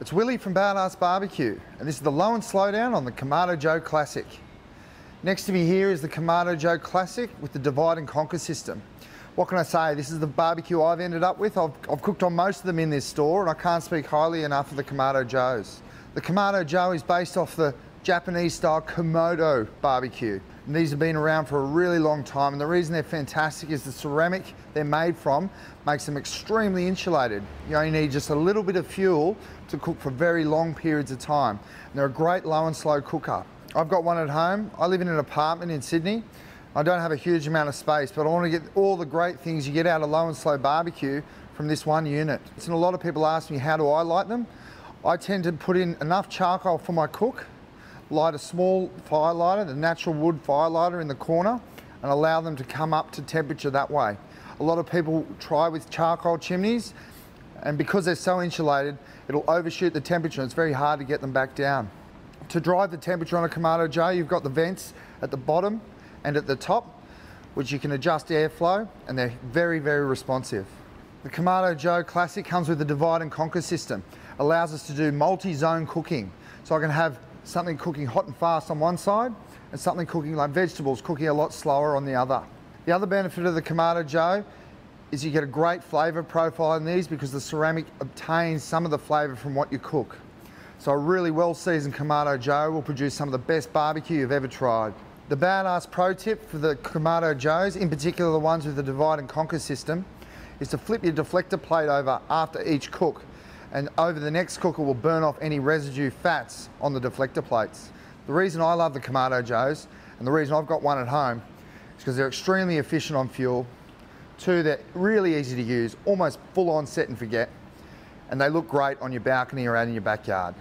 It's Willie from Badass Barbecue, and this is the low and slow down on the Kamado Joe Classic. Next to me here is the Kamado Joe Classic with the divide and conquer system. What can I say? This is the barbecue I've ended up with. I've cooked on most of them in this store, and I can't speak highly enough of the Kamado Joes. The Kamado Joe is based off the Japanese style Kamado barbecue. And these have been around for a really long time, and the reason they're fantastic is the ceramic they're made from makes them extremely insulated. You only need just a little bit of fuel to cook for very long periods of time. And they're a great low and slow cooker. I've got one at home. I live in an apartment in Sydney. I don't have a huge amount of space, but I want to get all the great things you get out of low and slow barbecue from this one unit. And a lot of people ask me, how do I light them? I tend to put in enough charcoal for my cook, light a small fire lighter, the natural wood fire lighter in the corner, and allow them to come up to temperature that way. A lot of people try with charcoal chimneys, and because they're so insulated, it'll overshoot the temperature, and it's very hard to get them back down. To drive the temperature on a Kamado Joe, you've got the vents at the bottom and at the top, which you can adjust airflow, and they're very, very responsive. The Kamado Joe Classic comes with a divide and conquer system. Allows us to do multi-zone cooking. So I can have something cooking hot and fast on one side and something cooking like vegetables cooking a lot slower on the other. The other benefit of the Kamado Joe is you get a great flavour profile in these because the ceramic obtains some of the flavour from what you cook. So a really well seasoned Kamado Joe will produce some of the best barbecue you've ever tried. The badass pro tip for the Kamado Joes, in particular the ones with the divide and conquer system, is to flip your deflector plate over after each cook, and over the next cook it will burn off any residue fats on the deflector plates. The reason I love the Kamado Joes, and the reason I've got one at home, is because they're extremely efficient on fuel. Two, they're really easy to use, almost full on set and forget, and they look great on your balcony or out in your backyard.